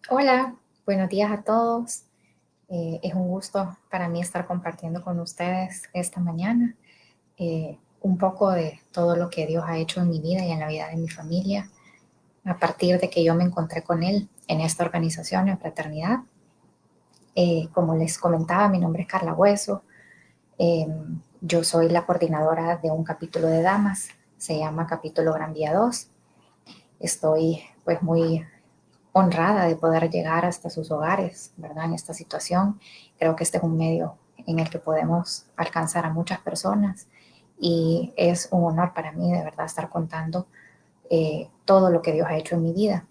Hola, buenos días a todos. Es un gusto para mí estar compartiendo con ustedes esta mañana un poco de todo lo que Dios ha hecho en mi vida y en la vida de mi familia a partir de que yo me encontré con Él en esta organización, en Fraternidad. Como les comentaba, mi nombre es Carla Hueso. Eh, yo soy la coordinadora de un capítulo de damas, se llama Capítulo Gran Vía 2. Estoy pues muy honrada de poder llegar hasta sus hogares, ¿verdad? En esta situación, creo que este es un medio en el que podemos alcanzar a muchas personas y es un honor para mí de verdad estar contando todo lo que Dios ha hecho en mi vida.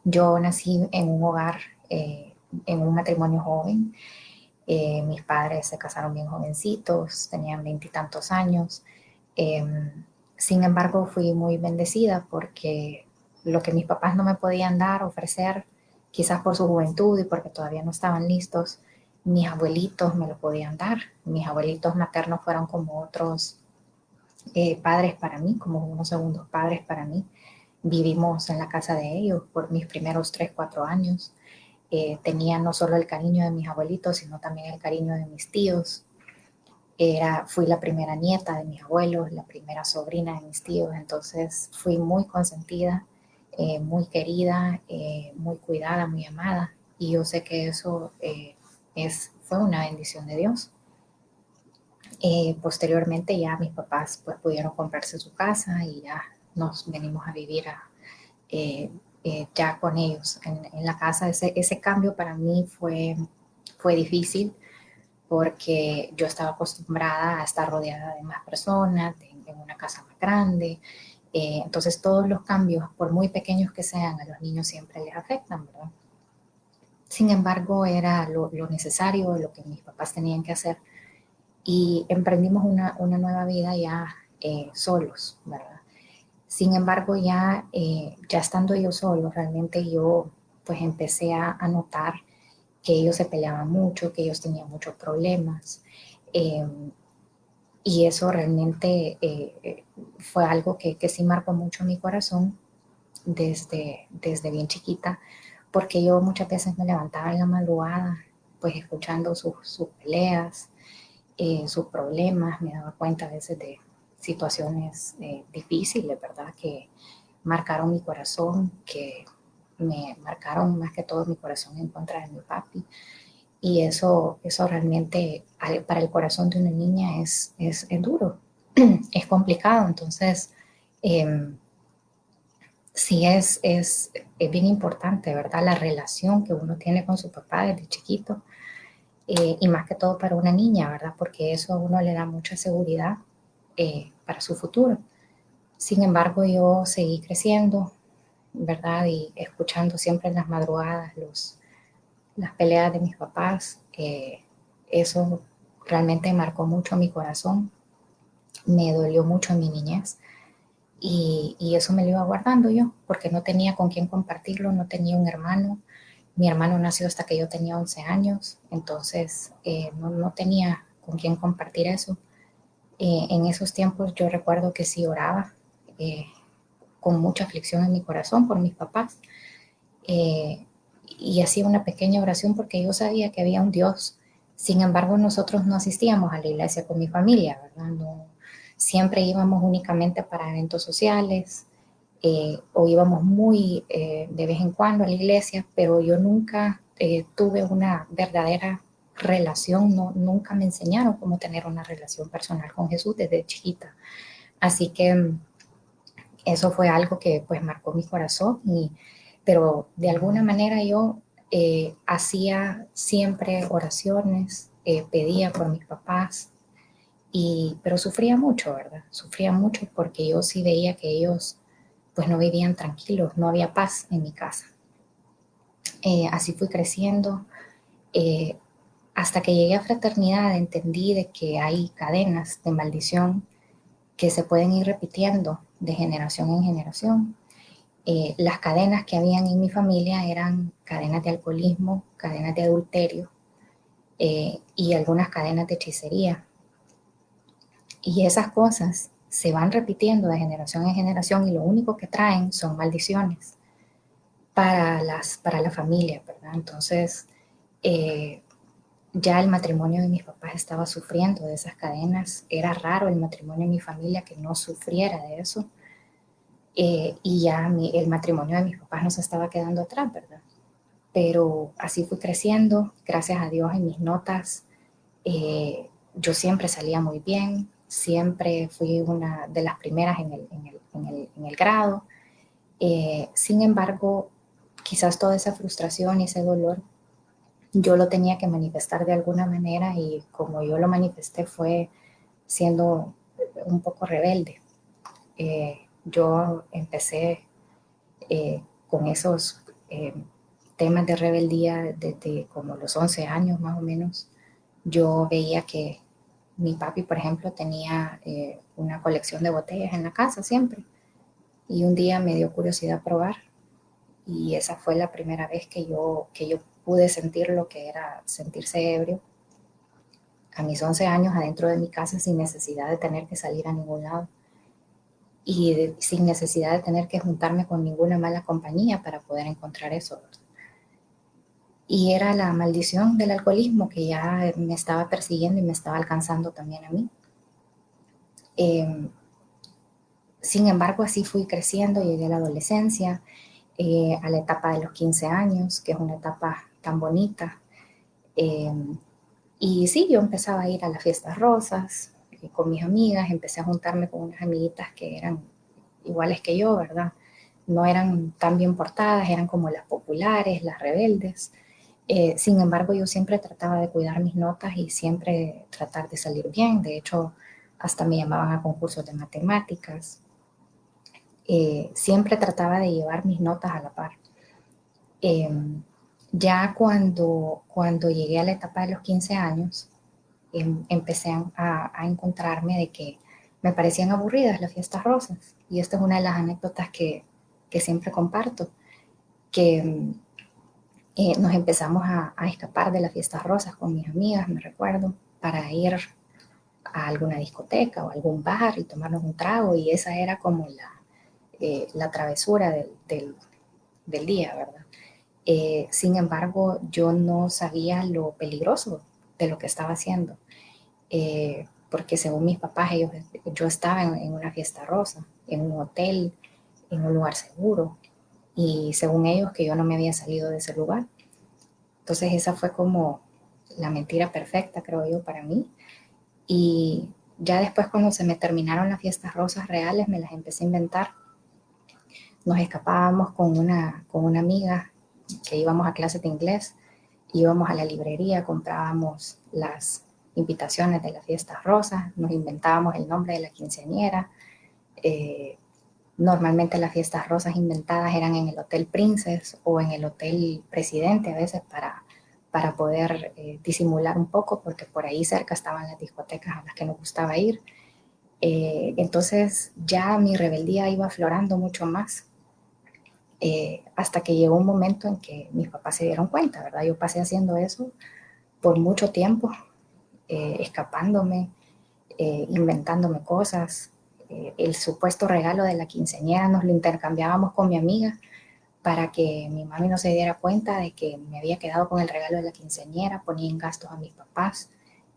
Yo nací en un hogar, en un matrimonio joven. Mis padres se casaron bien jovencitos, tenían veintitantos años. Eh, Sin embargo, fui muy bendecida porque lo que mis papás no me podían dar, ofrecer, quizás por su juventud y porque todavía no estaban listos, mis abuelitos me lo podían dar. Mis abuelitos maternos fueron como otros padres para mí, como unos segundos padres para mí. Vivimos en la casa de ellos por mis primeros 3 4 años. Tenía no solo el cariño de mis abuelitos, sino también el cariño de mis tíos. Fui la primera nieta de mis abuelos, la primera sobrina de mis tíos, entonces fui muy consentida, muy querida, muy cuidada, muy amada, y yo sé que eso fue una bendición de Dios. Posteriormente ya mis papás pues pudieron comprarse su casa y ya nos venimos a vivir eh, ya con ellos en la casa. Ese cambio para mí fue difícil porque yo estaba acostumbrada a estar rodeada de más personas, en una casa más grande. Entonces todos los cambios, por muy pequeños que sean, a los niños siempre les afectan, ¿verdad? Sin embargo, era lo necesario, lo que mis papás tenían que hacer. Y emprendimos una nueva vida ya solos, ¿verdad? Sin embargo, ya estando yo solo, realmente yo pues empecé a notar que ellos se peleaban mucho, que ellos tenían muchos problemas. Eh, y eso realmente fue algo que sí marcó mucho mi corazón desde bien chiquita, porque yo muchas veces me levantaba en la madrugada, pues escuchando sus peleas, sus problemas, me daba cuenta a veces de situaciones difíciles, ¿verdad? Que marcaron mi corazón, que me marcaron más que todo mi corazón en contra de mi papi. Y eso realmente para el corazón de una niña es duro, es complicado. Entonces, eh, sí es bien importante, ¿verdad? La relación que uno tiene con su papá desde chiquito, y más que todo para una niña, ¿verdad? Porque eso a uno le da mucha seguridad para su futuro. Sin embargo, yo seguí creciendo, ¿verdad? Y escuchando siempre en las madrugadas las peleas de mis papás. Eso realmente marcó mucho mi corazón, me dolió mucho en mi niñez y eso me lo iba guardando yo porque no tenía con quién compartirlo, no tenía un hermano. Mi hermano nació hasta que yo tenía 11 años, entonces no tenía con quién compartir eso. En esos tiempos yo recuerdo que sí oraba eh, con mucha aflicción en mi corazón por mis papás, eh, y hacía una pequeña oración porque yo sabía que había un Dios. Sin embargo, nosotros no asistíamos a la iglesia con mi familia, ¿verdad? No, siempre íbamos únicamente para eventos sociales, o íbamos muy de vez en cuando a la iglesia, pero yo nunca tuve una verdadera relación, no, nunca me enseñaron cómo tener una relación personal con Jesús desde chiquita. Así que eso fue algo que pues marcó mi corazón, pero de alguna manera yo hacía siempre oraciones, pedía por mis papás, pero sufría mucho, ¿verdad? Sufría mucho porque yo sí veía que ellos pues no vivían tranquilos, no había paz en mi casa. Así fui creciendo, eh, hasta que llegué a Fraternidad entendí de que hay cadenas de maldición que se pueden ir repitiendo de generación en generación. Las cadenas que habían en mi familia eran cadenas de alcoholismo, cadenas de adulterio, y algunas cadenas de hechicería. Y esas cosas se van repitiendo de generación en generación y lo único que traen son maldiciones. para la familia, ¿verdad? Entonces, eh, ya el matrimonio de mis papás estaba sufriendo de esas cadenas. Era raro el matrimonio de mi familia que no sufriera de eso. Y ya el matrimonio de mis papás no se estaba quedando atrás, ¿verdad? Pero así fui creciendo, gracias a Dios en mis notas. Yo siempre salía muy bien, siempre fui una de las primeras en el grado. Sin embargo, quizás toda esa frustración y ese dolor yo lo tenía que manifestar de alguna manera y como yo lo manifesté fue siendo un poco rebelde. Yo empecé con esos temas de rebeldía desde como los 11 años más o menos. Yo veía que mi papi, por ejemplo, tenía una colección de botellas en la casa siempre y un día me dio curiosidad probar y esa fue la primera vez que yo pude sentir lo que era sentirse ebrio a mis 11 años adentro de mi casa sin necesidad de tener que salir a ningún lado sin necesidad de tener que juntarme con ninguna mala compañía para poder encontrar eso. Y era la maldición del alcoholismo que ya me estaba persiguiendo y me estaba alcanzando también a mí. Eh, Sin embargo, así fui creciendo, llegué a la adolescencia, a la etapa de los 15 años, que es una etapa tan bonita. Eh, y sí, yo empezaba a ir a las fiestas rosas con mis amigas, empecé a juntarme con unas amiguitas que eran iguales que yo, ¿verdad? No eran tan bien portadas, eran como las populares, las rebeldes. Sin embargo, yo siempre trataba de cuidar mis notas y siempre tratar de salir bien. De hecho, hasta me llamaban a concursos de matemáticas. Siempre trataba de llevar mis notas a la par. Eh, ya cuando llegué a la etapa de los 15 años, empecé a encontrarme de que me parecían aburridas las fiestas rosas. Y esta es una de las anécdotas que siempre comparto, que nos empezamos a escapar de las fiestas rosas con mis amigas, me recuerdo, para ir a alguna discoteca o algún bar y tomarnos un trago. Y esa era como la travesura del día, ¿verdad? Sin embargo, yo no sabía lo peligroso de lo que estaba haciendo, porque según mis papás, yo estaba en una fiesta rosa, en un hotel, en un lugar seguro, y según ellos que yo no me había salido de ese lugar. Entonces esa fue como la mentira perfecta, creo yo, para mí. Y ya después cuando se me terminaron las fiestas rosas reales, me las empecé a inventar. Nos escapábamos con una amiga que íbamos a clases de inglés, íbamos a la librería, comprábamos las invitaciones de las fiestas rosas, nos inventábamos el nombre de la quinceañera. Eh, Normalmente las fiestas rosas inventadas eran en el Hotel Princess o en el Hotel Presidente a veces para poder disimular un poco, porque por ahí cerca estaban las discotecas a las que nos gustaba ir. Entonces ya mi rebeldía iba aflorando mucho más, hasta que llegó un momento en que mis papás se dieron cuenta, ¿verdad? Yo pasé haciendo eso por mucho tiempo, escapándome, inventándome cosas. El supuesto regalo de la quinceañera nos lo intercambiábamos con mi amiga para que mi mami no se diera cuenta de que me había quedado con el regalo de la quinceañera, ponía en gastos a mis papás,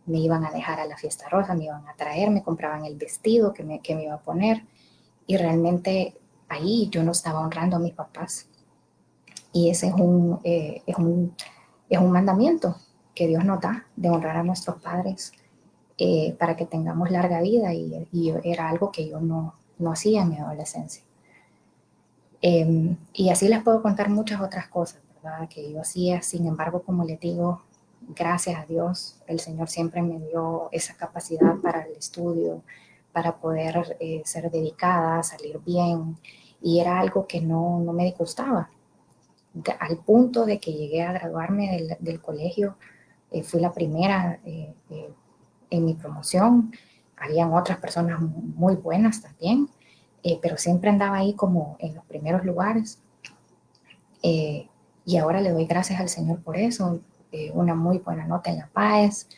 me iban a dejar a la fiesta rosa, me iban a traer, me compraban el vestido que me iba a poner y realmente ahí yo no estaba honrando a mis papás. Y ese es un mandamiento que Dios nos da de honrar a nuestros padres, para que tengamos larga vida y era algo que yo no hacía en mi adolescencia. Y así les puedo contar muchas otras cosas, ¿verdad? Que yo hacía. Sin embargo, como les digo, gracias a Dios, el Señor siempre me dio esa capacidad para el estudio, para poder ser dedicada, salir bien, y era algo que no me disgustaba. Al punto de que llegué a graduarme del colegio, fui la primera en mi promoción. Habían otras personas muy buenas también, pero siempre andaba ahí como en los primeros lugares. Eh, y ahora le doy gracias al Señor por eso, una muy buena nota en la PAES.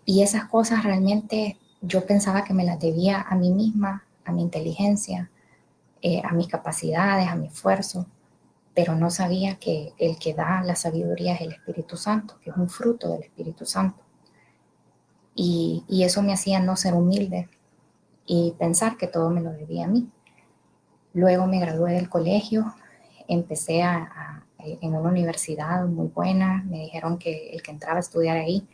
Y esas cosas realmente yo pensaba que me las debía a mí misma, a mi inteligencia, a mis capacidades, a mi esfuerzo. pero no sabía que el que da la sabiduría es el Espíritu Santo, que es un fruto del Espíritu Santo. Y eso me hacía no ser humilde y pensar que todo me lo debía a mí. Luego me gradué del colegio, empecé en una universidad muy buena, me dijeron que el que entraba a estudiar ahí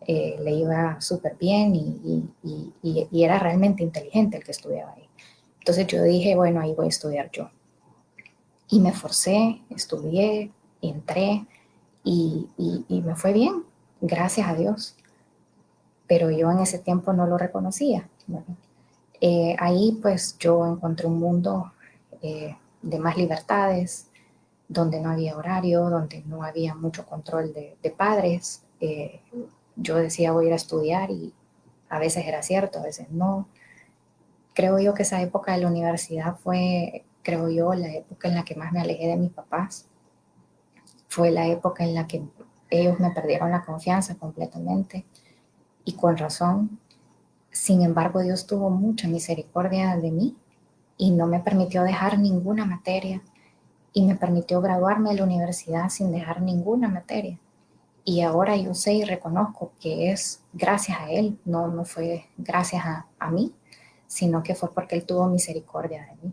le iba súper bien y era realmente inteligente el que estudiaba ahí. Entonces yo dije, bueno, ahí voy a estudiar yo. Y me forcé, estudié, entré y me fue bien, gracias a Dios. Pero yo en ese tiempo no lo reconocía. Bueno, ahí pues yo encontré un mundo de más libertades, donde no había horario, donde no había mucho control de padres. Yo decía voy a ir a estudiar y a veces era cierto, a veces no. Creo yo que esa época de la universidad fue, creo yo, la época en la que más me alejé de mis papás. Fue la época en la que ellos me perdieron la confianza completamente y con razón. Sin embargo, Dios tuvo mucha misericordia de mí y no me permitió dejar ninguna materia y me permitió graduarme de la universidad sin dejar ninguna materia. Y ahora yo sé y reconozco que es gracias a Él, no fue gracias a mí, sino que fue porque Él tuvo misericordia de mí.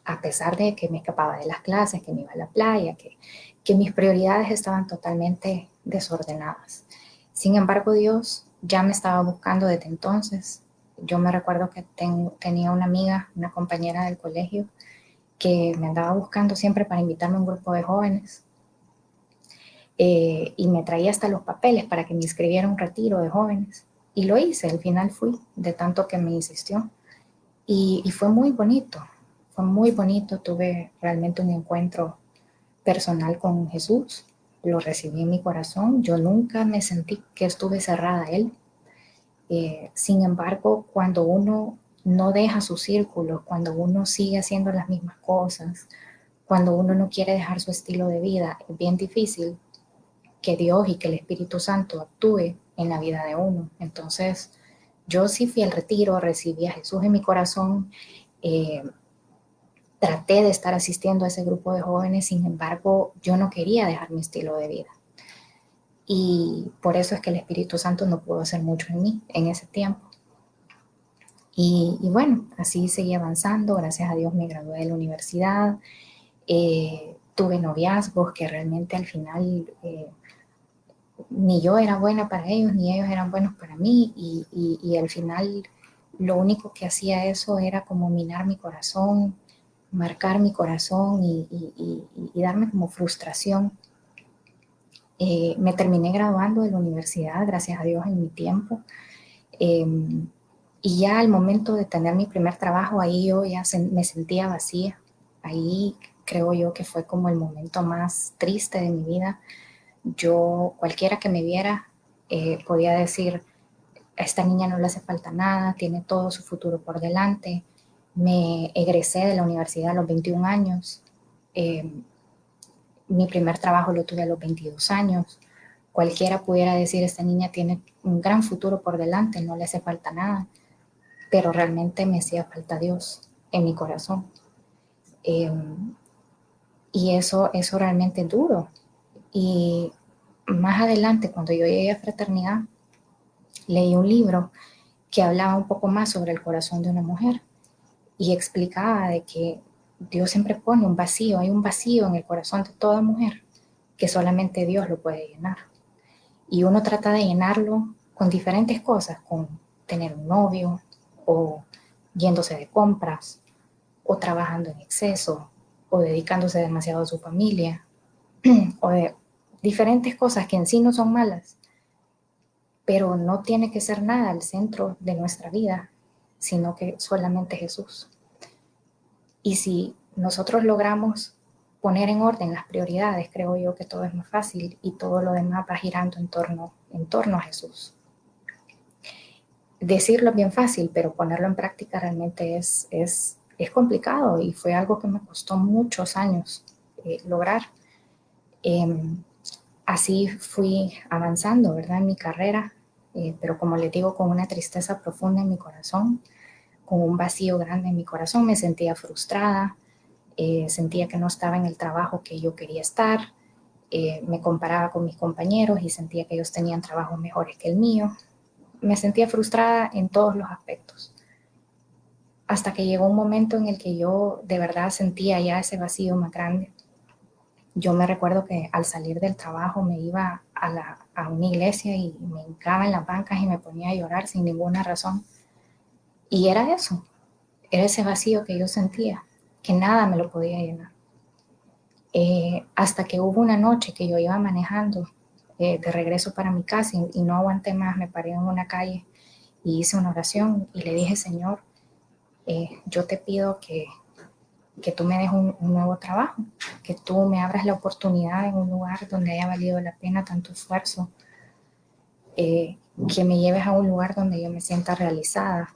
A pesar de que me escapaba de las clases, que me iba a la playa, que mis prioridades estaban totalmente desordenadas. Sin embargo, Dios ya me estaba buscando desde entonces. Yo me recuerdo que tenía una amiga, una compañera del colegio, que me andaba buscando siempre para invitarme a un grupo de jóvenes y me traía hasta los papeles para que me inscribiera un retiro de jóvenes. Y lo hice, al final fui, de tanto que me insistió. Y fue muy bonito, tuve realmente un encuentro personal con Jesús, lo recibí en mi corazón, yo nunca me sentí que estuve cerrada a Él. Sin embargo, cuando uno no deja su círculo, cuando uno sigue haciendo las mismas cosas, cuando uno no quiere dejar su estilo de vida, es bien difícil que Dios y que el Espíritu Santo actúe en la vida de uno. Entonces, yo sí fui al retiro, recibí a Jesús en mi corazón, eh, traté de estar asistiendo a ese grupo de jóvenes, sin embargo, yo no quería dejar mi estilo de vida. Y por eso es que el Espíritu Santo no pudo hacer mucho en mí en ese tiempo. Y bueno, así seguí avanzando, gracias a Dios me gradué de la universidad, tuve noviazgos que realmente al final ni yo era buena para ellos, ni ellos eran buenos para mí, y al final lo único que hacía eso era como minar mi corazón, marcar mi corazón y darme como frustración. Me terminé graduando de la universidad, gracias a Dios, en mi tiempo. Eh, y ya al momento de tener mi primer trabajo, ahí yo ya me sentía vacía. Ahí creo yo que fue como el momento más triste de mi vida. Yo, cualquiera que me viera, podía decir, a esta niña no le hace falta nada, tiene todo su futuro por delante. Me egresé de la universidad a los 21 años. Eh, mi primer trabajo lo tuve a los 22 años. Cualquiera pudiera decir, esta niña tiene un gran futuro por delante, no le hace falta nada, pero realmente me hacía falta Dios en mi corazón. Eh, y eso realmente es duro. Y más adelante, cuando yo llegué a fraternidad, leí un libro que hablaba un poco más sobre el corazón de una mujer y explicaba de que Dios siempre pone un vacío, hay un vacío en el corazón de toda mujer que solamente Dios lo puede llenar. Y uno trata de llenarlo con diferentes cosas, con tener un novio o yéndose de compras o trabajando en exceso o dedicándose demasiado a su familia o de diferentes cosas que en sí no son malas, pero no tiene que ser nada el centro de nuestra vida, sino que solamente Jesús. Y si nosotros logramos poner en orden las prioridades, creo yo que todo es más fácil y todo lo demás va girando en torno a Jesús. Decirlo es bien fácil, pero ponerlo en práctica realmente es complicado y fue algo que me costó muchos años lograr. Eh, Así fui avanzando, ¿verdad? En mi carrera, pero como les digo, con una tristeza profunda en mi corazón, con un vacío grande en mi corazón, me sentía frustrada, sentía que no estaba en el trabajo que yo quería estar, me comparaba con mis compañeros y sentía que ellos tenían trabajos mejores que el mío. Me sentía frustrada en todos los aspectos. Hasta que llegó un momento en el que yo de verdad sentía ya ese vacío más grande. Yo me recuerdo que al salir del trabajo me iba a una iglesia y me hincaba en las bancas y me ponía a llorar sin ninguna razón. Y era eso, era ese vacío que yo sentía, que nada me lo podía llenar. Hasta que hubo una noche que yo iba manejando de regreso para mi casa y no aguanté más, me paré en una calle y hice una oración y le dije, Señor, yo te pido que tú me des un nuevo trabajo, que tú me abras la oportunidad en un lugar donde haya valido la pena tanto esfuerzo, que me lleves a un lugar donde yo me sienta realizada,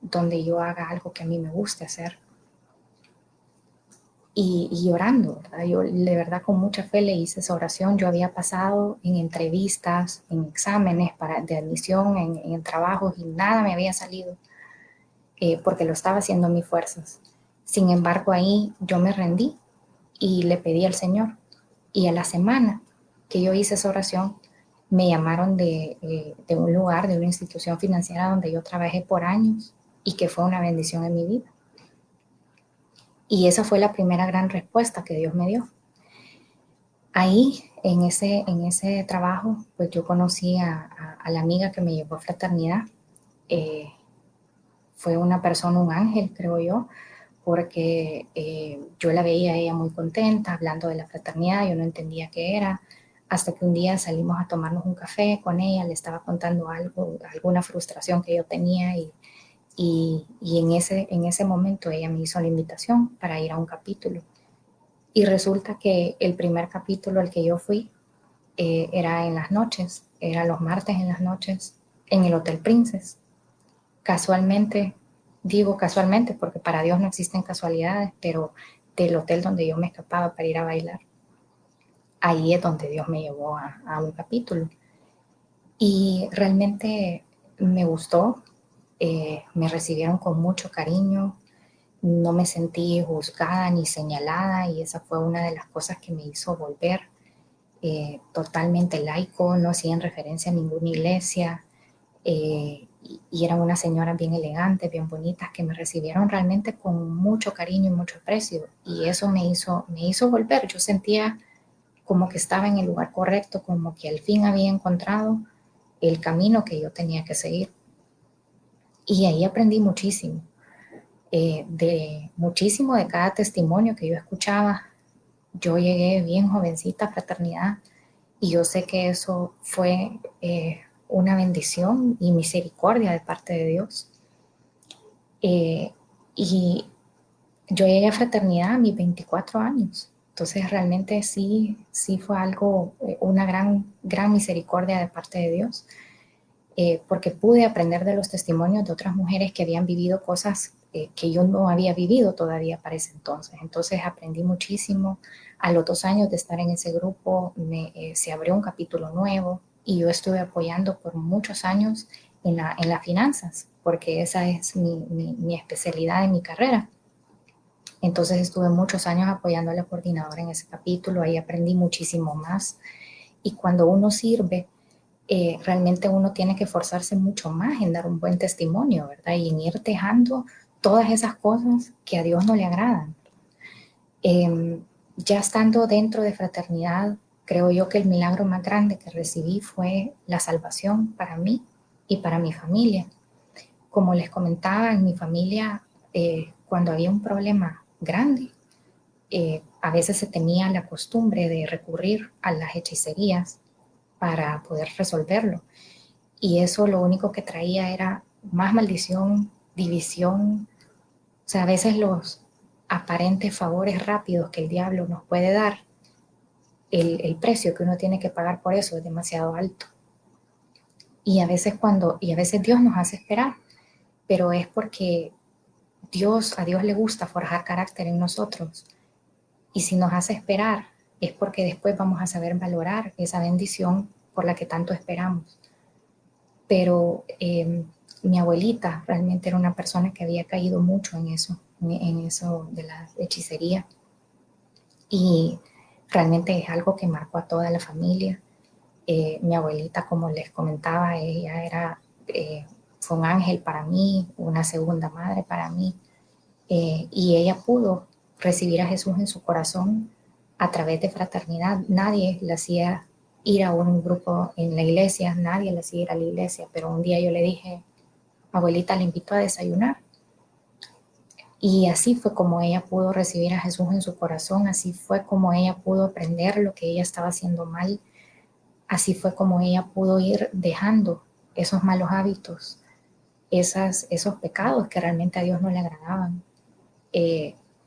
donde yo haga algo que a mí me guste hacer. Y llorando, ¿verdad? Yo de verdad con mucha fe le hice esa oración. Yo había pasado en entrevistas, en exámenes de admisión, en trabajos y nada me había salido porque lo estaba haciendo a mis fuerzas. Sin embargo, ahí yo me rendí y le pedí al Señor. Y a la semana que yo hice esa oración, me llamaron de un lugar, de una institución financiera donde yo trabajé por años y que fue una bendición en mi vida. Y esa fue la primera gran respuesta que Dios me dio. Ahí, en ese trabajo, pues yo conocí a la amiga que me llevó a fraternidad. Eh, Fue una persona, un ángel, creo yo, porque yo la veía a ella muy contenta, hablando de la fraternidad, yo no entendía qué era, hasta que un día salimos a tomarnos un café con ella, le estaba contando algo, alguna frustración que yo tenía y en ese momento ella me hizo la invitación para ir a un capítulo. Y resulta que el primer capítulo al que yo fui era en las noches, era los martes en las noches, en el Hotel Princess. Casualmente, digo casualmente porque para Dios no existen casualidades, pero del hotel donde yo me escapaba para ir a bailar, ahí es donde Dios me llevó a un capítulo. Y realmente me gustó, me recibieron con mucho cariño, no me sentí juzgada ni señalada y esa fue una de las cosas que me hizo volver totalmente laico, no hacían referencia a ninguna iglesia, y eran unas señoras bien elegantes, bien bonitas, que me recibieron realmente con mucho cariño y mucho aprecio, y eso me hizo volver. Yo sentía como que estaba en el lugar correcto, como que al fin había encontrado el camino que yo tenía que seguir. Y ahí aprendí muchísimo, muchísimo de cada testimonio que yo escuchaba. Yo llegué bien jovencita a fraternidad y yo sé que eso fue una bendición y misericordia de parte de Dios. Y yo llegué a fraternidad a mis 24 años. Entonces realmente sí fue algo, una gran misericordia de parte de Dios, porque pude aprender de los testimonios de otras mujeres que habían vivido cosas que yo no había vivido todavía para ese entonces. Entonces aprendí muchísimo. A los 2 años de estar en ese grupo se abrió un capítulo nuevo y yo estuve apoyando por muchos años en las finanzas, porque esa es mi especialidad en mi carrera. Entonces estuve muchos años apoyando a la coordinadora en ese capítulo, ahí aprendí muchísimo más. Y cuando uno sirve, realmente uno tiene que esforzarse mucho más en dar un buen testimonio, ¿verdad? Y en ir dejando todas esas cosas que a Dios no le agradan. Ya estando dentro de fraternidad, creo yo que el milagro más grande que recibí fue la salvación para mí y para mi familia. Como les comentaba, en mi familia, cuando había un problema grande, a veces se tenía la costumbre de recurrir a las hechicerías para poder resolverlo. Y eso lo único que traía era más maldición, división. O sea, a veces los aparentes favores rápidos que el diablo nos puede dar, el precio que uno tiene que pagar por eso es demasiado alto. Y a veces Dios nos hace esperar, pero es porque a Dios le gusta forjar carácter en nosotros. Y si nos hace esperar, es porque después vamos a saber valorar esa bendición por la que tanto esperamos. Pero mi abuelita realmente era una persona que había caído mucho en eso de la hechicería. y realmente es algo que marcó a toda la familia. Mi abuelita, como les comentaba, ella fue un ángel para mí, una segunda madre para mí, y ella pudo recibir a Jesús en su corazón a través de fraternidad. Nadie la hacía ir a un grupo en la iglesia, nadie la hacía ir a la iglesia, pero un día yo le dije, abuelita, le invito a desayunar. Y así fue como ella pudo recibir a Jesús en su corazón, así fue como ella pudo aprender lo que ella estaba haciendo mal, así fue como ella pudo ir dejando esos malos hábitos, esos pecados que realmente a Dios no le agradaban.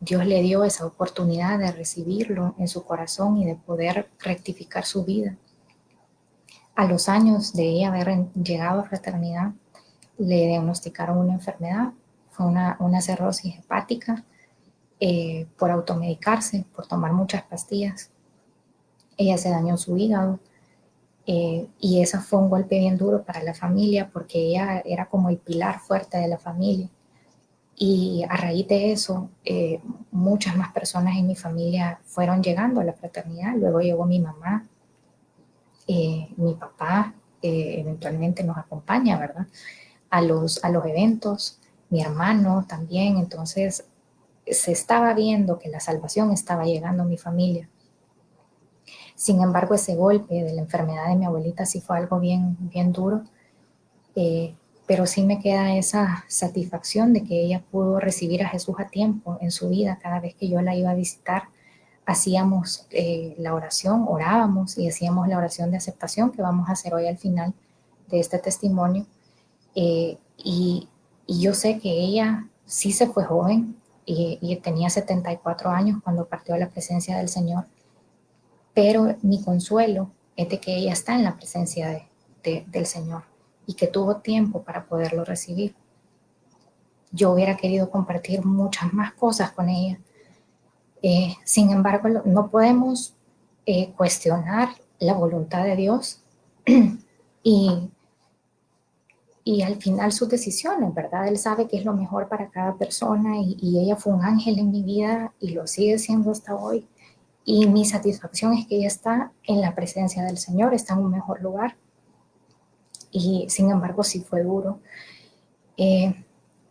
Dios le dio esa oportunidad de recibirlo en su corazón y de poder rectificar su vida. A los años de ella haber llegado a fraternidad, le diagnosticaron una enfermedad, fue una cirrosis hepática, por automedicarse, por tomar muchas pastillas. Ella se dañó su hígado, y ese fue un golpe bien duro para la familia porque ella era como el pilar fuerte de la familia. Y a raíz de eso, muchas más personas en mi familia fueron llegando a la fraternidad. Luego llegó mi mamá, mi papá eventualmente nos acompaña, ¿verdad? A los eventos, mi hermano también. Entonces se estaba viendo que la salvación estaba llegando a mi familia. Sin embargo, ese golpe de la enfermedad de mi abuelita sí fue algo bien, bien duro, pero sí me queda esa satisfacción de que ella pudo recibir a Jesús a tiempo en su vida. Cada vez que yo la iba a visitar, hacíamos la oración, orábamos y hacíamos la oración de aceptación que vamos a hacer hoy al final de este testimonio. Y yo sé que ella sí se fue joven y tenía 74 años cuando partió a la presencia del Señor, pero mi consuelo es de que ella está en la presencia del Señor y que tuvo tiempo para poderlo recibir. Yo hubiera querido compartir muchas más cosas con ella. Sin embargo, no podemos cuestionar la voluntad de Dios y, y al final sus decisiones, ¿verdad? Él sabe qué es lo mejor para cada persona y ella fue un ángel en mi vida y lo sigue siendo hasta hoy. Y mi satisfacción es que ella está en la presencia del Señor, está en un mejor lugar. Y sin embargo, sí fue duro. Eh,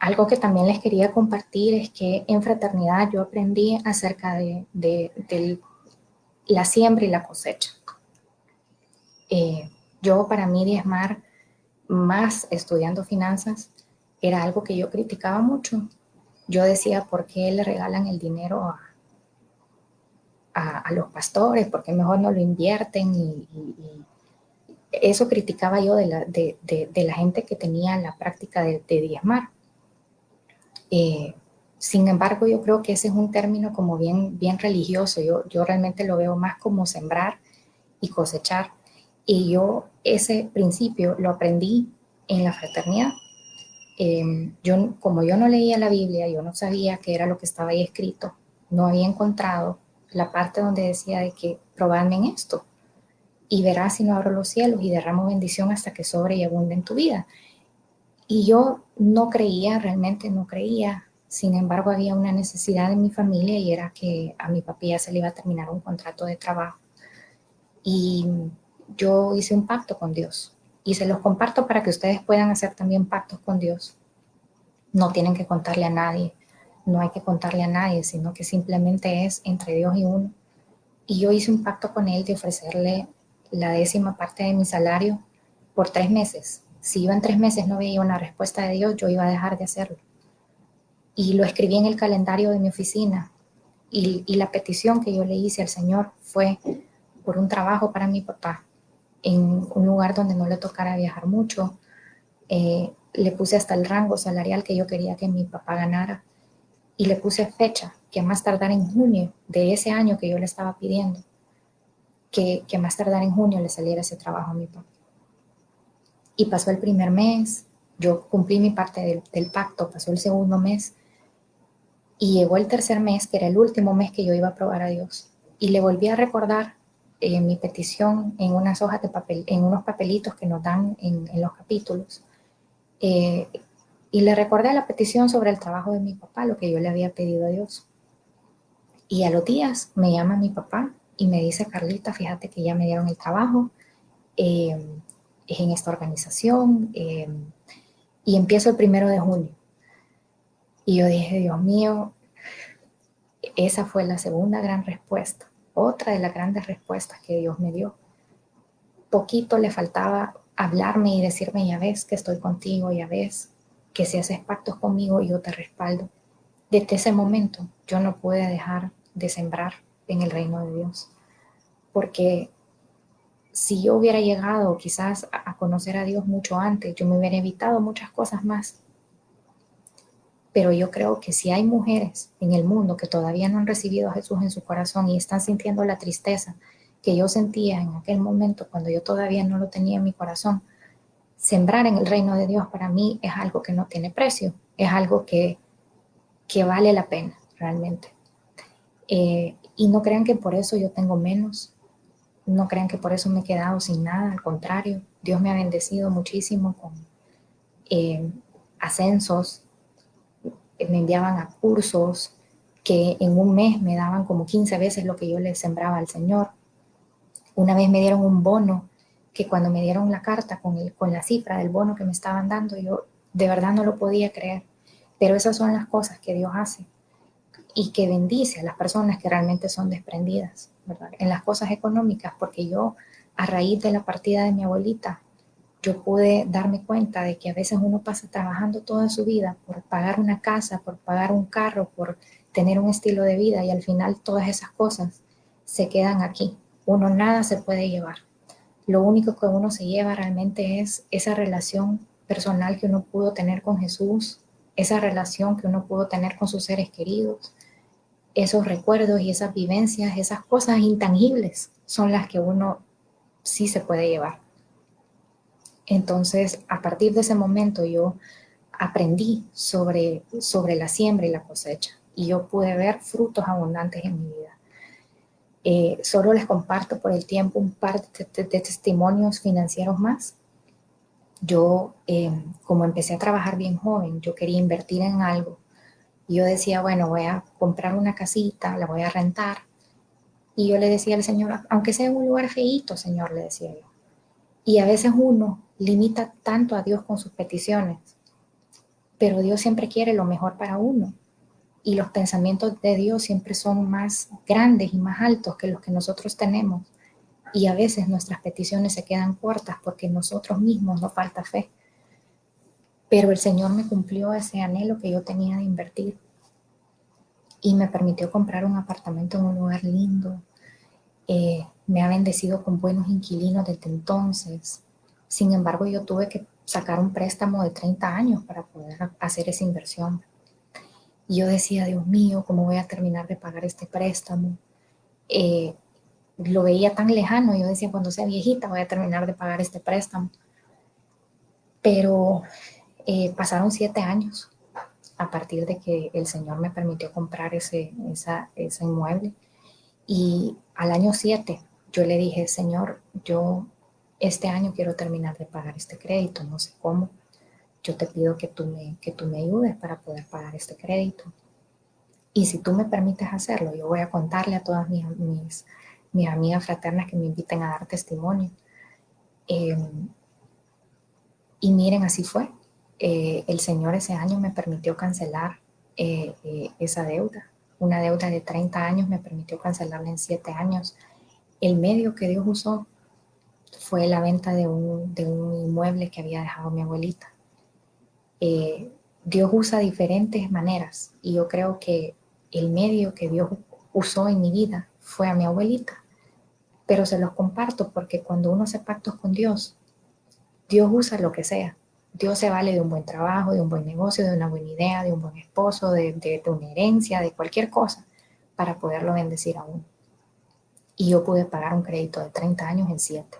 Algo que también les quería compartir es que en fraternidad yo aprendí acerca de la siembra y la cosecha. Yo para mí diezmar, más estudiando finanzas, era algo que yo criticaba mucho. Yo decía, ¿por qué le regalan el dinero a los pastores? ¿Por qué mejor no lo invierten? Y eso criticaba yo de la gente que tenía la práctica de diezmar. Sin embargo, yo creo que ese es un término como bien, bien religioso. Yo realmente lo veo más como sembrar y cosechar. Y yo ese principio lo aprendí en la fraternidad. Como yo no leía la Biblia, yo no sabía qué era lo que estaba ahí escrito. No había encontrado la parte donde decía de que probadme en esto y verás si no abro los cielos y derramo bendición hasta que sobre y abunde en tu vida. Y yo no creía, realmente no creía. Sin embargo, había una necesidad en mi familia y era que a mi papi ya se le iba a terminar un contrato de trabajo. Y yo hice un pacto con Dios. Y se los comparto para que ustedes puedan hacer también pactos con Dios. No tienen que contarle a nadie. No hay que contarle a nadie, sino que simplemente es entre Dios y uno. Y yo hice un pacto con él de ofrecerle la 10ª parte de mi salario por 3 meses. Si yo en 3 meses no veía una respuesta de Dios, yo iba a dejar de hacerlo. Y lo escribí en el calendario de mi oficina. Y la petición que yo le hice al Señor fue por un trabajo para mi papá en un lugar donde no le tocara viajar mucho. Le puse hasta el rango salarial que yo quería que mi papá ganara y le puse fecha, que más tardar en junio de ese año que yo le estaba pidiendo, que más tardar en junio le saliera ese trabajo a mi papá. Y pasó el primer mes, yo cumplí mi parte del pacto, pasó el segundo mes y llegó el tercer mes, que era el último mes que yo iba a probar a Dios. Y le volví a recordar mi petición en unas hojas de papel, en unos papelitos que nos dan en los capítulos. Eh, y le recordé la petición sobre el trabajo de mi papá, lo que yo le había pedido a Dios. Y a los días me llama mi papá y me dice, Carlita, fíjate que ya me dieron el trabajo, eh, es en esta organización, y empiezo el 1 de junio. Y yo dije, Dios mío, esa fue la segunda gran respuesta, otra de las grandes respuestas que Dios me dio. Poquito le faltaba hablarme y decirme, ya ves que estoy contigo, ya ves que si haces pactos conmigo yo te respaldo. Desde ese momento yo no pude dejar de sembrar en el reino de Dios, porque si yo hubiera llegado quizás a conocer a Dios mucho antes, yo me hubiera evitado muchas cosas más. Pero yo creo que si hay mujeres en el mundo que todavía no han recibido a Jesús en su corazón y están sintiendo la tristeza que yo sentía en aquel momento cuando yo todavía no lo tenía en mi corazón, sembrar en el reino de Dios para mí es algo que no tiene precio, es algo que vale la pena realmente. Y no crean que por eso yo tengo menos, no crean que por eso me he quedado sin nada, al contrario, Dios me ha bendecido muchísimo con eh, ascensos, me enviaban a cursos que en un mes me daban como 15 veces lo que yo le sembraba al Señor. Una vez me dieron un bono que cuando me dieron la carta con la cifra del bono que me estaban dando, yo de verdad no lo podía creer. Pero esas son las cosas que Dios hace y que bendice a las personas que realmente son desprendidas, ¿verdad? En las cosas económicas, porque yo a raíz de la partida de mi abuelita, yo pude darme cuenta de que a veces uno pasa trabajando toda su vida por pagar una casa, por pagar un carro, por tener un estilo de vida y al final todas esas cosas se quedan aquí. Uno nada se puede llevar. Lo único que uno se lleva realmente es esa relación personal que uno pudo tener con Jesús, esa relación que uno pudo tener con sus seres queridos, esos recuerdos y esas vivencias, esas cosas intangibles son las que uno sí se puede llevar. Entonces, a partir de ese momento yo aprendí sobre la siembra y la cosecha y yo pude ver frutos abundantes en mi vida. Solo les comparto por el tiempo un par de testimonios financieros más. Yo, como empecé a trabajar bien joven, yo quería invertir en algo. Y yo decía, bueno, voy a comprar una casita, la voy a rentar. Y yo le decía al Señor, aunque sea en un lugar feíto, Señor, le decía yo. Y a veces uno limita tanto a Dios con sus peticiones, pero Dios siempre quiere lo mejor para uno. Y los pensamientos de Dios siempre son más grandes y más altos que los que nosotros tenemos. Y a veces nuestras peticiones se quedan cortas porque nosotros mismos nos falta fe. Pero el Señor me cumplió ese anhelo que yo tenía de invertir y me permitió comprar un apartamento en un lugar lindo. Me ha bendecido con buenos inquilinos desde entonces. Sin embargo, yo tuve que sacar un préstamo de 30 años para poder hacer esa inversión. Y yo decía, Dios mío, ¿cómo voy a terminar de pagar este préstamo? Eh, lo veía tan lejano, yo decía, cuando sea viejita voy a terminar de pagar este préstamo. Pero pasaron 7 años a partir de que el Señor me permitió comprar ese inmueble. Y al año 7 yo le dije, Señor, yo este año quiero terminar de pagar este crédito, no sé cómo. Yo te pido que tú me ayudes para poder pagar este crédito. Y si tú me permites hacerlo, yo voy a contarle a todas mis amigas fraternas que me inviten a dar testimonio. Eh, y miren, así fue. El Señor ese año me permitió cancelar esa deuda. Una deuda de 30 años me permitió cancelarla en 7 años. El medio que Dios usó fue la venta de un inmueble que había dejado mi abuelita. Dios usa diferentes maneras y yo creo que el medio que Dios usó en mi vida fue a mi abuelita, pero se los comparto porque cuando uno hace pactos con Dios, Dios usa lo que sea. Dios se vale de un buen trabajo, de un buen negocio, de una buena idea, de un buen esposo, de una herencia, de cualquier cosa, para poderlo bendecir a uno. Y yo pude pagar un crédito de 30 años en 7.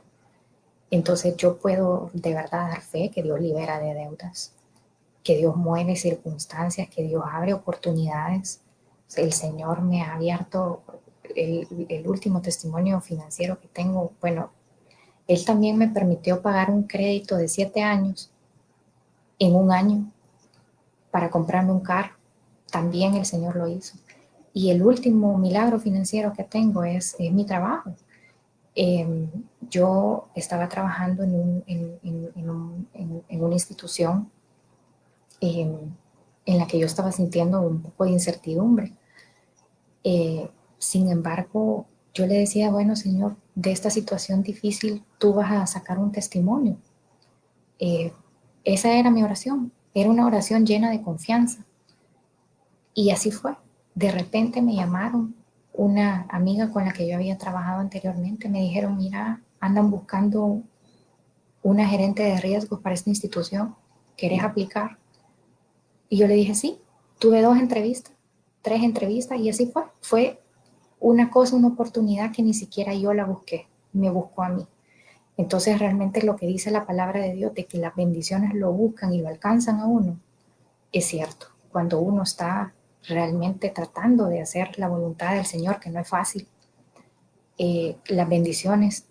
Entonces yo puedo de verdad dar fe que Dios libera de deudas, que Dios mueve circunstancias, que Dios abre oportunidades. El Señor me ha abierto el último testimonio financiero que tengo. Bueno, Él también me permitió pagar un crédito de 7 años en un año para comprarme un carro. También el Señor lo hizo. Y el último milagro financiero que tengo es mi trabajo. Yo estaba trabajando en una institución eh, en la que yo estaba sintiendo un poco de incertidumbre. Sin embargo, yo le decía, bueno, Señor, de esta situación difícil tú vas a sacar un testimonio. Eh, Esa era mi oración, era una oración llena de confianza. Y así fue. De repente me llamaron una amiga con la que yo había trabajado anteriormente, me dijeron, mira, andan buscando una gerente de riesgos para esta institución, ¿querés aplicar? Y yo le dije, sí, tuve 2 entrevistas, 3 entrevistas y así fue. Fue una cosa, una oportunidad que ni siquiera yo la busqué, me buscó a mí. Entonces realmente lo que dice la palabra de Dios de que las bendiciones lo buscan y lo alcanzan a uno, es cierto. Cuando uno está realmente tratando de hacer la voluntad del Señor, que no es fácil, las bendiciones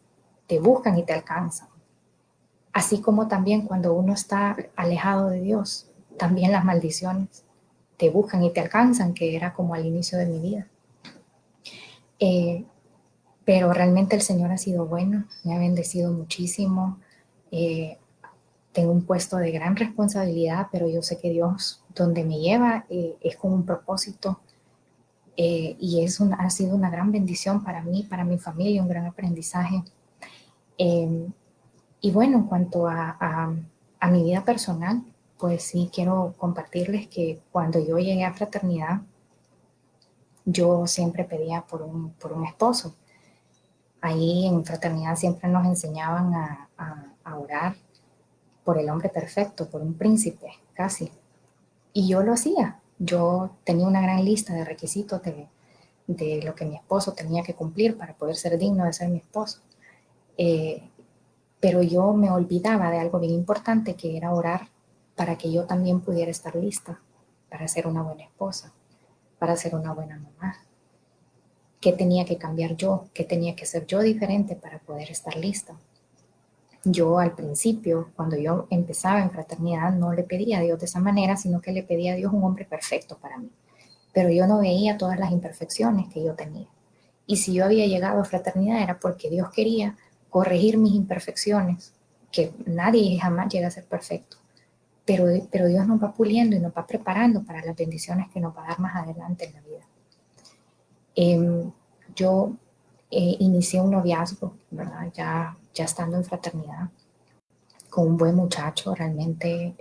te buscan y te alcanzan. Así como también cuando uno está alejado de Dios, también las maldiciones te buscan y te alcanzan, que era como al inicio de mi vida. Eh, pero realmente el Señor ha sido bueno, me ha bendecido muchísimo. Eh, Tengo un puesto de gran responsabilidad, pero yo sé que Dios, donde me lleva, es con un propósito y ha sido una gran bendición para mí, para mi familia, un gran aprendizaje. Eh, y bueno, en cuanto a mi vida personal, pues sí quiero compartirles que cuando yo llegué a fraternidad, yo siempre pedía por un esposo. Ahí en fraternidad siempre nos enseñaban a orar por el hombre perfecto, por un príncipe, casi. Y yo lo hacía. Yo tenía una gran lista de requisitos de lo que mi esposo tenía que cumplir para poder ser digno de ser mi esposo. Eh, pero yo me olvidaba de algo bien importante que era orar para que yo también pudiera estar lista para ser una buena esposa, para ser una buena mamá. ¿Qué tenía que cambiar yo? ¿Qué tenía que ser yo diferente para poder estar lista? Yo al principio, cuando yo empezaba en fraternidad, no le pedía a Dios de esa manera, sino que le pedía a Dios un hombre perfecto para mí. Pero yo no veía todas las imperfecciones que yo tenía. Y si yo había llegado a fraternidad era porque Dios quería corregir mis imperfecciones, que nadie jamás llega a ser perfecto. Pero Dios nos va puliendo y nos va preparando para las bendiciones que nos va a dar más adelante en la vida. Yo inicié un noviazgo, ¿verdad? Ya estando en fraternidad, con un buen muchacho, realmente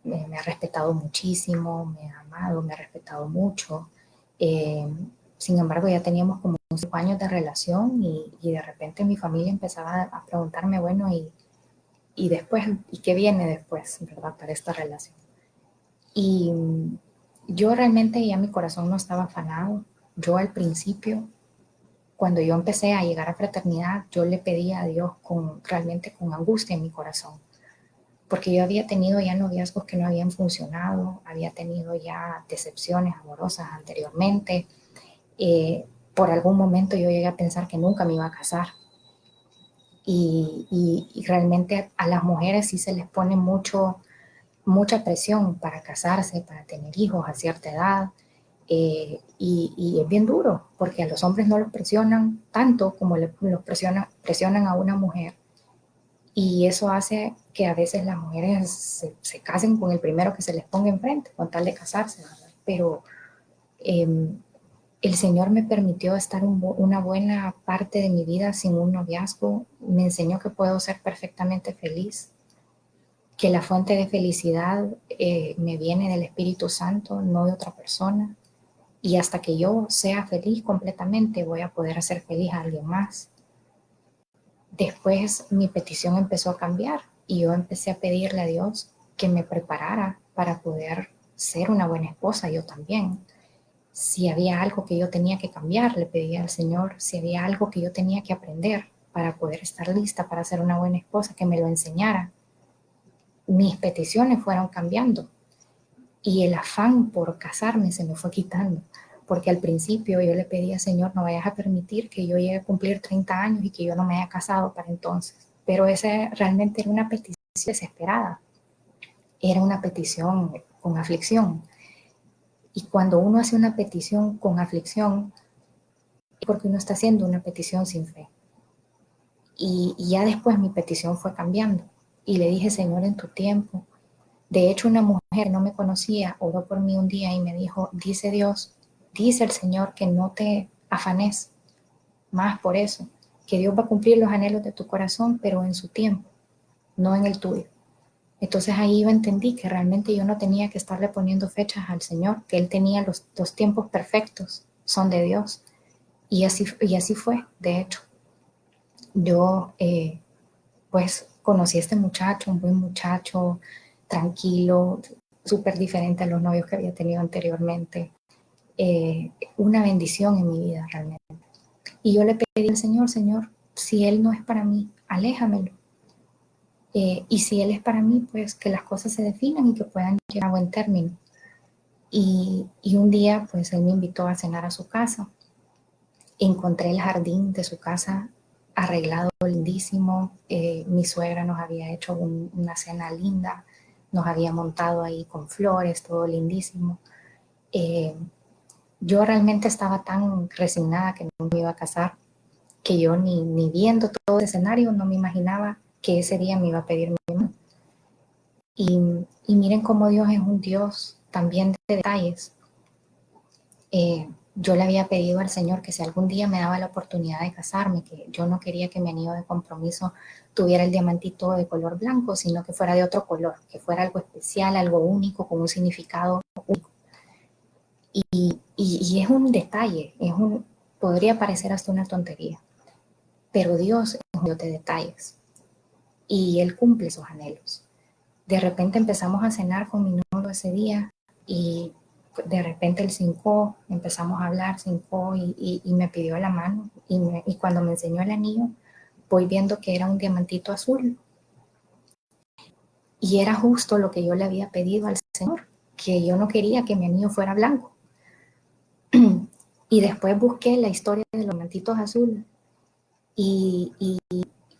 me ha respetado muchísimo, me ha amado, me ha respetado mucho. Eh, Sin embargo, ya teníamos como 5 años de relación y de repente mi familia empezaba a preguntarme, bueno, y después, ¿y qué viene después, verdad, para esta relación? Y yo realmente ya mi corazón no estaba afanado. Yo al principio, cuando yo empecé a llegar a fraternidad, yo le pedía a Dios realmente con angustia en mi corazón porque yo había tenido ya noviazgos que no habían funcionado, había tenido ya decepciones amorosas anteriormente. Por algún momento yo llegué a pensar que nunca me iba a casar. Y realmente a las mujeres sí se les pone mucha presión para casarse, para tener hijos a cierta edad. Y es bien duro, porque a los hombres no los presionan tanto como los presionan a una mujer. Y eso hace que a veces las mujeres se casen con el primero que se les ponga enfrente, con tal de casarse, ¿verdad? Pero eh, el Señor me permitió estar una buena parte de mi vida sin un noviazgo. Me enseñó que puedo ser perfectamente feliz, que la fuente de felicidad me viene del Espíritu Santo, no de otra persona. Y hasta que yo sea feliz completamente, voy a poder hacer feliz a alguien más. Después mi petición empezó a cambiar y yo empecé a pedirle a Dios que me preparara para poder ser una buena esposa yo también. Si había algo que yo tenía que cambiar, le pedía al Señor, si había algo que yo tenía que aprender para poder estar lista para ser una buena esposa, que me lo enseñara. Mis peticiones fueron cambiando y el afán por casarme se me fue quitando, porque al principio yo le pedía, Señor, no vayas a permitir que yo llegue a cumplir 30 años y que yo no me haya casado para entonces. Pero esa realmente era una petición desesperada, era una petición con aflicción. Y cuando uno hace una petición con aflicción, es porque uno está haciendo una petición sin fe. Y ya después mi petición fue cambiando. Y le dije, Señor, en tu tiempo. De hecho, una mujer no me conocía, oró por mí un día y me dijo, dice Dios, dice el Señor que no te afanes más por eso, que Dios va a cumplir los anhelos de tu corazón, pero en su tiempo, no en el tuyo. Entonces ahí yo entendí que realmente yo no tenía que estarle poniendo fechas al Señor, que Él tenía los tiempos perfectos, son de Dios. Y así fue, de hecho. Yo pues conocí a este muchacho, un buen muchacho, tranquilo, súper diferente a los novios que había tenido anteriormente. Una bendición en mi vida realmente. Y yo le pedí al Señor, Señor, si Él no es para mí, aléjamelo. Y si Él es para mí, pues que las cosas se definan y que puedan llegar a buen término. Y un día, pues Él me invitó a cenar a su casa. Encontré el jardín de su casa arreglado lindísimo. Mi suegra nos había hecho una cena linda, nos había montado ahí con flores, todo lindísimo. Eh, yo realmente estaba tan resignada que no me iba a casar, que yo ni viendo todo el escenario no me imaginaba que ese día me iba a pedir mi mano. Y miren cómo Dios es un Dios también de detalles. Yo le había pedido al Señor que si algún día me daba la oportunidad de casarme, que yo no quería que mi anillo de compromiso tuviera el diamantito de color blanco, sino que fuera de otro color, que fuera algo especial, algo único, con un significado único. Y es un detalle, podría parecer hasta una tontería, pero Dios es un Dios de detalles y Él cumple sus anhelos. De repente empezamos a cenar con mi novio ese día y de repente el 5 empezamos a hablar 5 y me pidió la mano y cuando me enseñó el anillo voy viendo que era un diamantito azul y era justo lo que yo le había pedido al Señor, que yo no quería que mi anillo fuera blanco. Y después busqué la historia de los diamantitos azules y, y,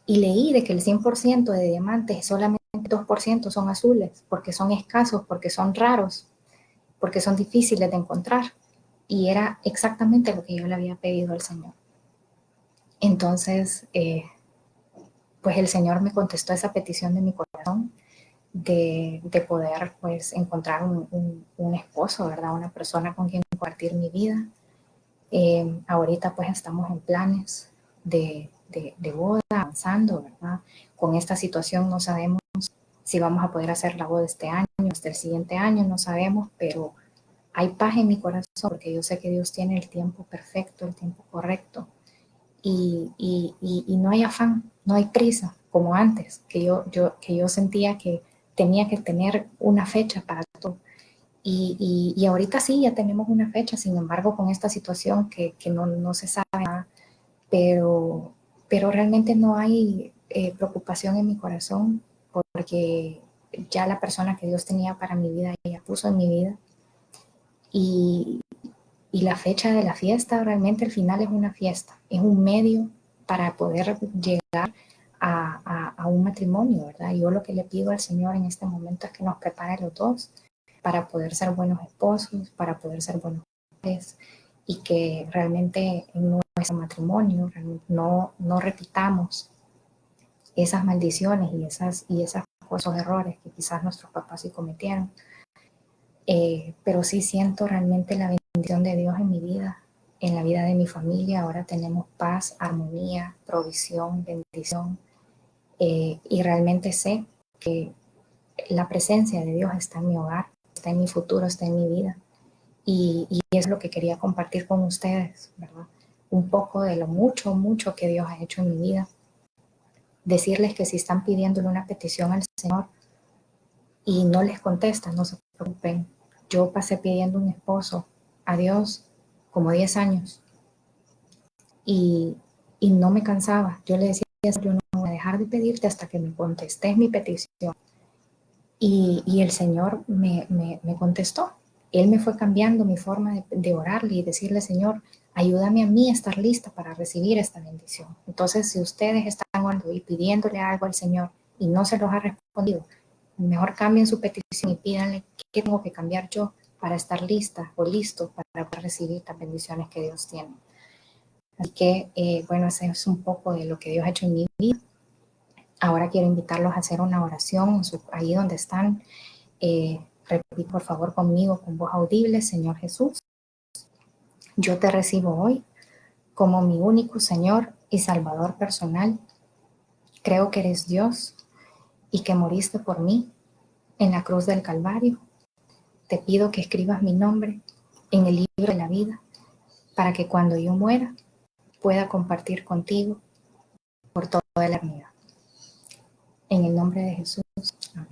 y leí de que el 100% de diamantes solamente 2% son azules, porque son escasos, porque son raros, porque son difíciles de encontrar. Y era exactamente lo que yo le había pedido al Señor. Entonces, pues el Señor me contestó esa petición de mi corazón de poder pues encontrar un esposo, ¿verdad? Una persona con quien compartir mi vida. Ahorita pues estamos en planes de boda, avanzando, ¿verdad? Con esta situación no sabemos si vamos a poder hacer la boda este año, hasta el siguiente año, no sabemos, pero hay paz en mi corazón porque yo sé que Dios tiene el tiempo perfecto, el tiempo correcto y no hay afán, no hay prisa como antes, que yo sentía que tenía que tener una fecha para todo. Y ahorita sí, ya tenemos una fecha, sin embargo, con esta situación que no se sabe nada, pero, pero realmente no hay preocupación en mi corazón porque ya la persona que Dios tenía para mi vida, ella puso en mi vida. Y, y la fecha de la fiesta, realmente al final es una fiesta, es un medio para poder llegar a un matrimonio, ¿verdad? Yo lo que le pido al Señor en este momento es que nos prepare los dos para poder ser buenos esposos, para poder ser buenos padres y que realmente en nuestro matrimonio no repitamos esas maldiciones esos errores que quizás nuestros papás sí cometieron. Pero sí siento realmente la bendición de Dios en mi vida, en la vida de mi familia. Ahora tenemos paz, armonía, provisión, bendición. Y realmente sé que la presencia de Dios está en mi hogar, está en mi futuro, está en mi vida. Y es lo que quería compartir con ustedes, ¿verdad? Un poco de lo mucho, mucho que Dios ha hecho en mi vida. Decirles que si están pidiéndole una petición al Señor y no les contesta, no se preocupen. Yo pasé pidiendo un esposo a Dios como 10 años y, y no me cansaba. Yo le decía, yo no voy a dejar de pedirte hasta que me contestes mi petición. Y el Señor me contestó. Él me fue cambiando mi forma de orarle y decirle, Señor, ayúdame a mí a estar lista para recibir esta bendición. Entonces, si ustedes están orando y pidiéndole algo al Señor y no se los ha respondido, mejor cambien su petición y pídanle qué tengo que cambiar yo para estar lista o listo para recibir las bendiciones que Dios tiene. Así que, bueno, ese es un poco de lo que Dios ha hecho en mi vida. Ahora quiero invitarlos a hacer una oración ahí donde están. Repite por favor conmigo con voz audible: Señor Jesús, yo te recibo hoy como mi único Señor y Salvador personal. Creo que eres Dios y que moriste por mí en la cruz del Calvario. Te pido que escribas mi nombre en el libro de la vida para que cuando yo muera pueda compartir contigo por toda la eternidad. En el nombre de Jesús. Amén.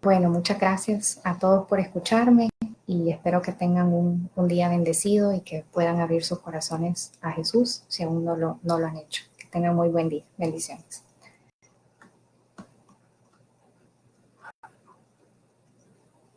Bueno, muchas gracias a todos por escucharme y espero que tengan un día bendecido y que puedan abrir sus corazones a Jesús si aún no lo han hecho. Que tengan muy buen día. Bendiciones.